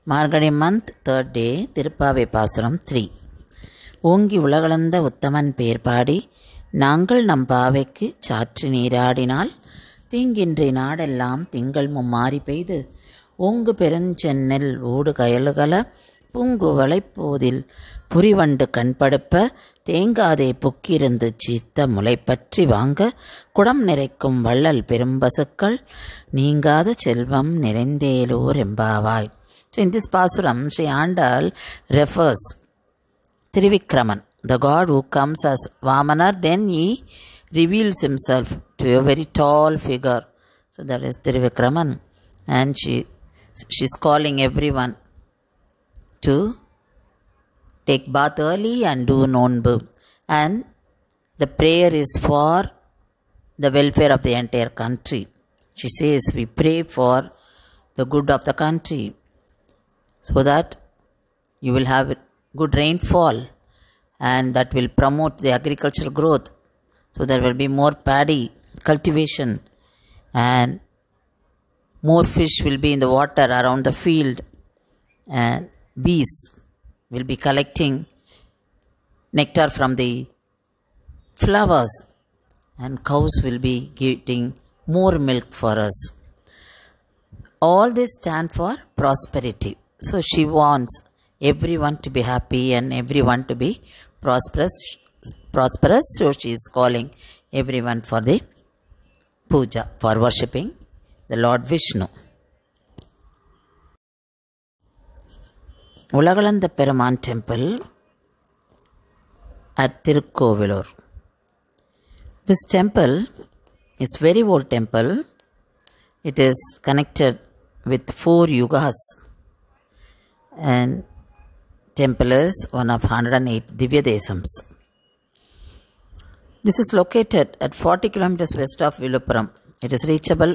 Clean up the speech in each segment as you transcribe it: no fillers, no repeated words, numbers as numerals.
Margazhi month, 3rd day, Tirupavai Pasuram 3. ஓங்கி உலகளந்த உத்தமன் பேர் பாடி நாங்கள் நம் பாவைக்கு சாற்று நீராடினால் தீங்கின்றி நாடெல்லாம் திங்கள் மும்மாறி பெய்து ஓங்கு பெருஞ்சென்னல் ஓடு கயல்கள பூங்குவளைப் போதில் புரிவண்டு கண்படுப்ப தேங்காதே புக்கிருந்து சீத்த முளைப்பற்றி வாங்க குடம் நிறைக்கும் வள்ளல் பெரும்பசுக்கள் நீங்காத செல்வம் நிறைந்தேலோர் எம்பாவாய். So in this pasuram, Sri Andal refers Trivikraman, the god who comes as Vamanar, then he reveals himself to a very tall figure. So that is Trivikraman, and she's calling everyone to take bath early and do nonbu. And the prayer is for the welfare of the entire country. She says we pray for the good of the country, so that you will have good rainfall and that will promote the agricultural growth. So there will be more paddy cultivation and more fish will be in the water around the field, and bees will be collecting nectar from the flowers, and cows will be getting more milk for us. All this stand for prosperity. So she wants everyone to be happy and everyone to be prosperous. So she is calling everyone for the puja, for worshipping the Lord Vishnu. Ulagalanda Peruman temple at Tirukkovilur. This temple is very old temple. It is connected with 4 yugas. And temple is one of 108 Divya Desams. This is located at 40 kilometers west of Viluppuram. It is reachable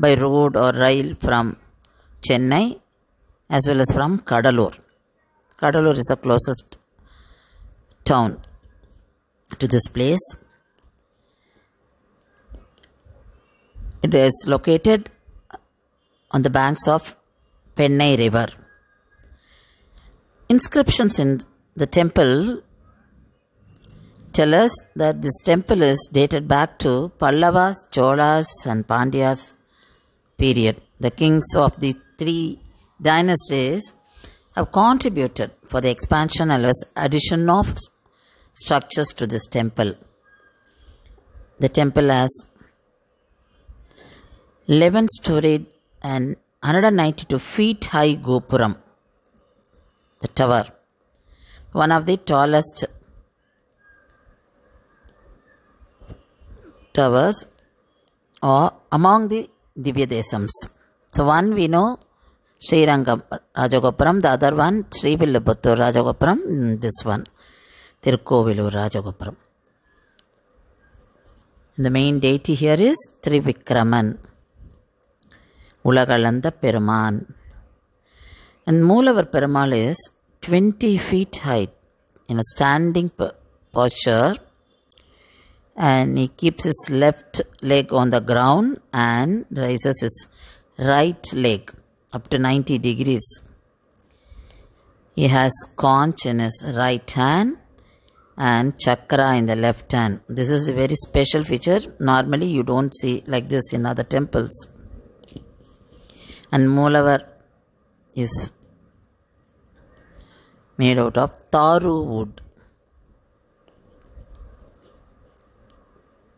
by road or rail from Chennai as well as from Kadalur. Kadalur is the closest town to this place. It is located on the banks of Pennai River. Inscriptions in the temple tell us that this temple is dated back to Pallavas, Cholas and Pandyas period. The kings of the 3 dynasties have contributed for the expansion as well as addition of structures to this temple. The temple has 11-storied and 192 feet high Gopuram, the tower, one of the tallest towers among the Divya Desams. So one we know Srirangam Rajagopuram, the other one Srivilluputturu Rajagopuram, this one Tirukkovilur Rajagopuram. The main deity here is Trivikraman, Ulagalanda Peruman. And Moolavar Perumal is 20 feet high in a standing posture, and he keeps his left leg on the ground and raises his right leg up to 90 degrees. He has conch in his right hand and chakra in the left hand. This is a very special feature. Normally you don't see like this in other temples. And Moolavar is made out of taru wood.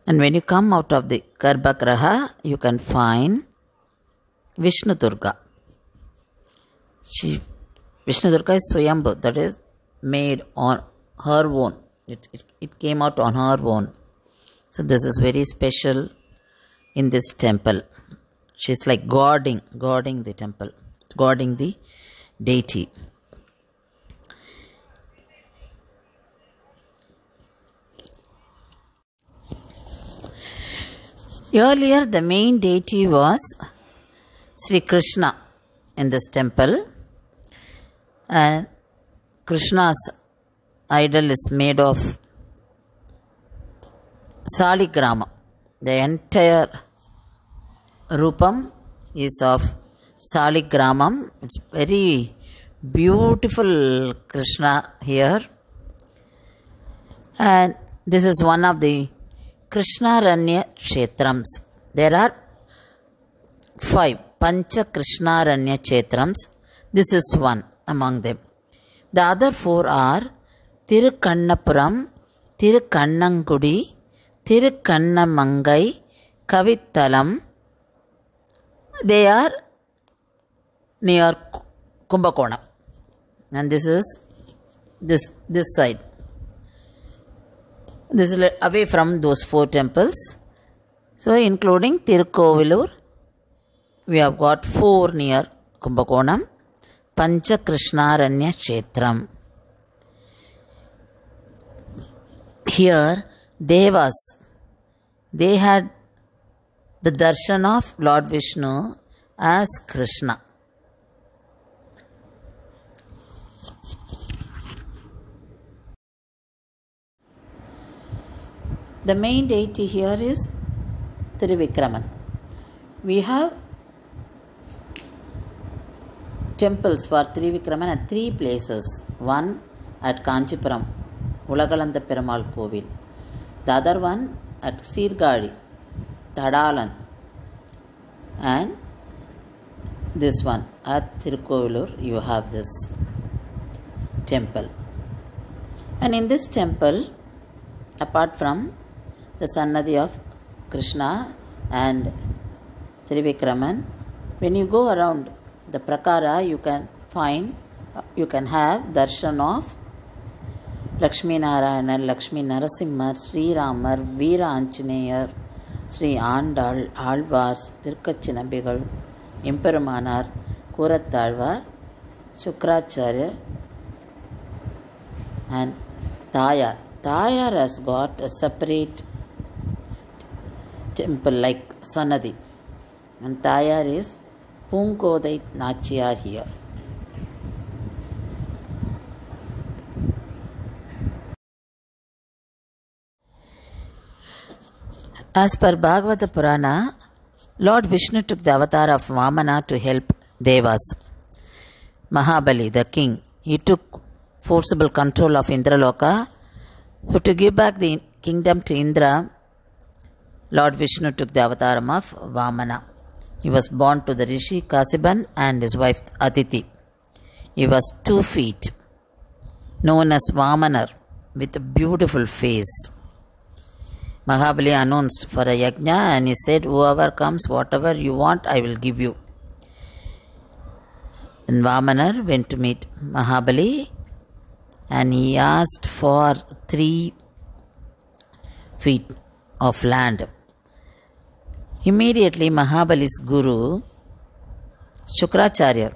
And when you come out of the Garbhagriha, you can find Vishnu Durga. Vishnu Durga is Swayambhu, that is made on her own. It came out on her own. So this is very special in this temple. She is like guarding the temple, guarding the deity. Earlier, the main deity was Sri Krishna in this temple, and Krishna's idol is made of Saligrama. The entire Rupam is of Saligramam. It's very beautiful Krishna here. And this is one of the Krishnaranya Kshetrams. There are 5 Pancha Krishnaranya Kshetrams. This is one among them. The other 4 are Tirukannapuram, Tirukannangudi, Tirukannamangai, Kavithalam. They are near Kumbakonam. And this is this side. This is away from those 4 temples. So including Tirukovilur, we have got 4 near Kumbakonam. Pancha Krishnaranya Kshetram. Here, Devas, they had the darshan of Lord Vishnu as Krishna. The main deity here is Trivikraman. We have temples for Trivikraman at 3 places. One at Kanchipuram, Ulagalanda Perumal Kovil. The other one at Sirgadi, Tadalan. And this one at Tirukovilur, you have this temple. And in this temple, apart from the Sannadhi of Krishna and Trivikraman, when you go around the Prakara, you can have darshan of Lakshmi Narayana, Lakshmi Narasimha, Sri Ramar, Veera Anjaneyar, Sri Andal, Alvars, Tirukachinambigal, Imperumanar, Kuratthalvar, Shukracharya, and Tayar. Tayar has got a separate temple like Sannadhi. And Tayar is Punkodai Nachiyar here. As per Bhagavata Purana, Lord Vishnu took the avatar of Vamana to help Devas. Mahabali, the king, he took forcible control of Indraloka. So to give back the kingdom to Indra, Lord Vishnu took the avatar of Vamana. He was born to the Rishi Kasiban and his wife Aditi. He was 2 feet, known as Vamanar, with a beautiful face. Mahabali announced for a yajna and he said, whoever comes, whatever you want, I will give you. And Vamanar went to meet Mahabali and he asked for 3 feet of land. Immediately Mahabali's guru, Shukracharya,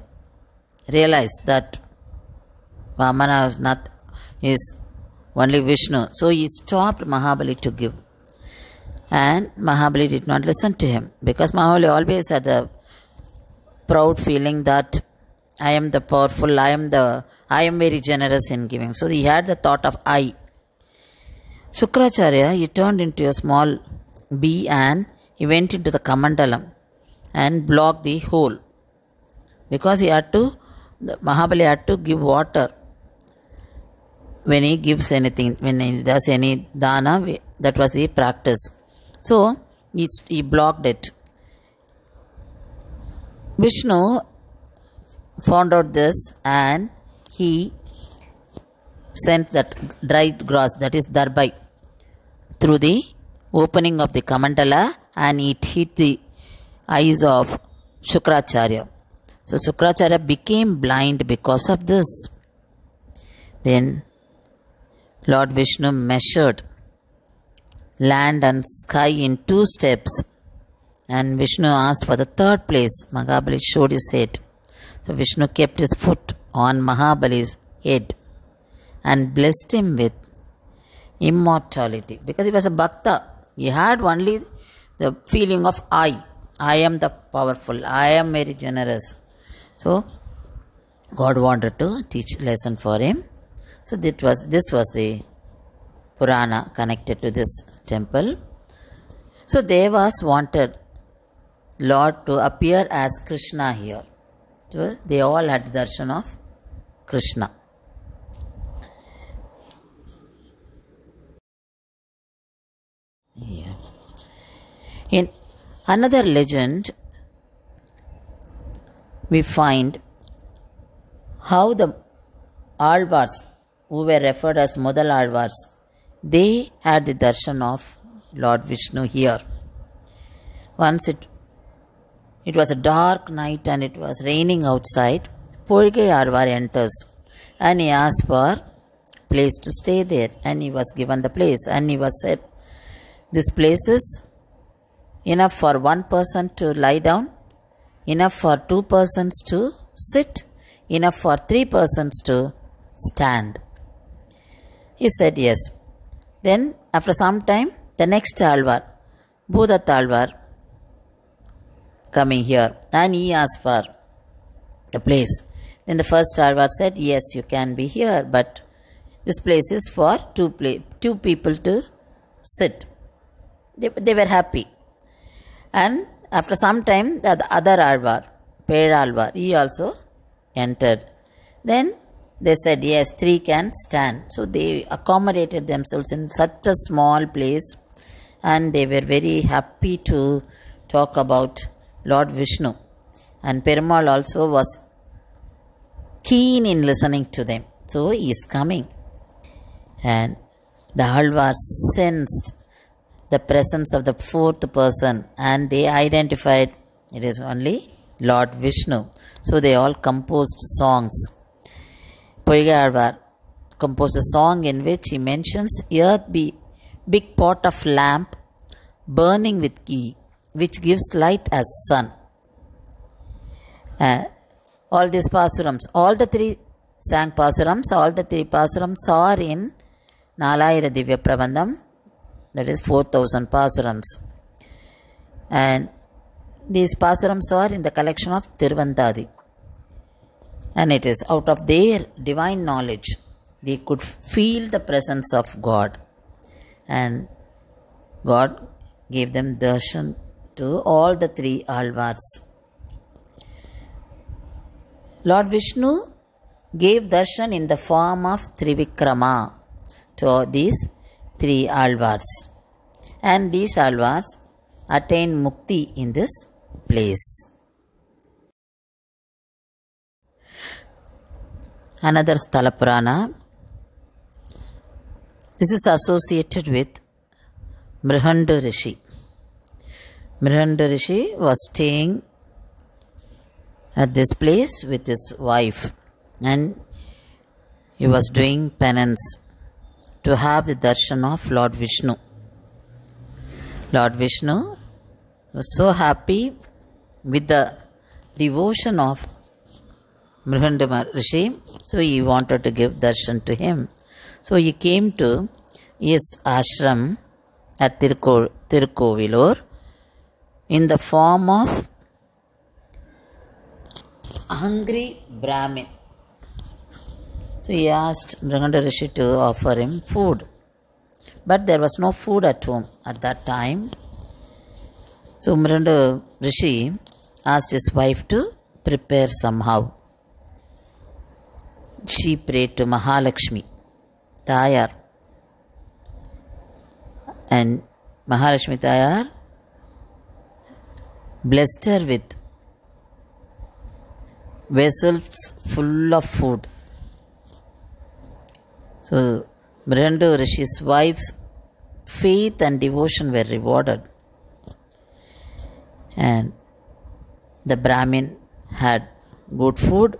realized that Vamana is only Vishnu. So he stopped Mahabali to give. And Mahabali did not listen to him, because Mahabali always had a proud feeling that I am the powerful, I am very generous in giving. So he had the thought of I. Shukracharya, he turned into a small bee and he went into the Kamandalam and blocked the hole. Because Mahabali had to give water when he gives anything, when he does any dana, that was the practice. So he blocked it. Vishnu found out this and he sent that dried grass, that is darbai, through the opening of the Kamandala and it hit the eyes of Shukracharya. So Shukracharya became blind because of this. Then Lord Vishnu measured land and sky in 2 steps. And Vishnu asked for the 3rd place. Mahabali showed his head. So Vishnu kept his foot on Mahabali's head and blessed him with immortality. Because he was a bhakta. He had only the feeling of I am the powerful, I am very generous. So God wanted to teach lesson for him. So this was the Purana connected to this temple. So Devas wanted Lord to appear as Krishna here. So they all had darshan of Krishna. Yeah. In another legend, we find how the Alvars, who were referred as Mudal Alvars, they had the darshan of Lord Vishnu here. Once it was a dark night and it was raining outside. Polgai Alvar enters and he asked for place to stay there, and he was given the place, and he was said, this place is enough for one person to lie down, enough for 2 persons to sit, enough for 3 persons to stand. He said yes. Then after some time, the next Alvar, Bhudat Alvar, coming here, and he asked for the place. Then the first Alvar said, yes, you can be here, but this place is for 2 people to sit. They were happy. And after some time, the other Alvar, Ped Alvar, he also entered. Then they said, yes, 3 can stand. So they accommodated themselves in such a small place, and they were very happy to talk about Lord Vishnu. And Perumal also was keen in listening to them. So he is coming. And the Alvars sensed the presence of the 4th person, and they identified it is only Lord Vishnu. So they all composed songs. Polgai Alvar composed a song in which he mentions earth be big pot of lamp burning with ghee, which gives light as sun. All these pasurams, all the 3 sang pasurams, all the 3 pasurams are in Nalayira Divya Prabandham, that is 4000 pasurams. And these pasurams are in the collection of Tiruvantadi. And it is out of their divine knowledge, they could feel the presence of God. And God gave them darshan to all the 3 Alvars. Lord Vishnu gave darshan in the form of Trivikrama to these 3 Alvars. And these Alvars attained mukti in this place. Another Sthala Purana. This is associated with Mrihanda Rishi. Mrihanda Rishi was staying at this place with his wife, and he was doing penance to have the darshan of Lord Vishnu. Lord Vishnu was so happy with the devotion of Mrihanda Rishi, so he wanted to give darshan to him. So he came to his ashram at Tirukovilur in the form of a hungry Brahmin. So he asked Mrihanda Rishi to offer him food. But there was no food at home at that time. So Mrihanda Rishi asked his wife to prepare somehow. She prayed to Mahalakshmi, Tayar. And Mahalakshmi Tayar blessed her with vessels full of food. So Mrihanda Rishi's wife's faith and devotion were rewarded. And the Brahmin had good food.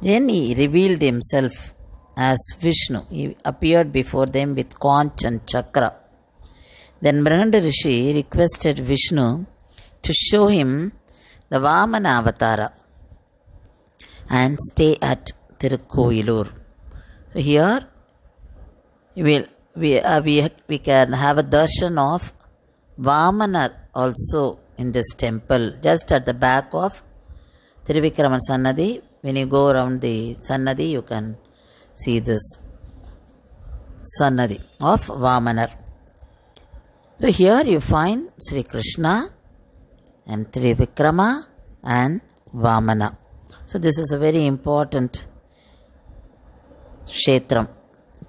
Then he revealed himself as Vishnu. He appeared before them with conch and chakra. Then Mrihanda Rishi requested Vishnu to show him the Vamana Avatara and stay at Tirukovilur. So here we can have a darshan of Vamana also in this temple, just at the back of Trivikraman Sannadhi. When you go around the Sannadhi, you can see this Sannadhi of Vamanar. So here you find Sri Krishna and Trivikrama and Vamana. So this is a very important kshetram.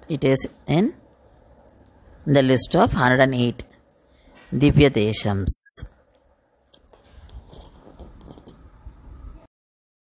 It is in the list of 108 Divya Deshams.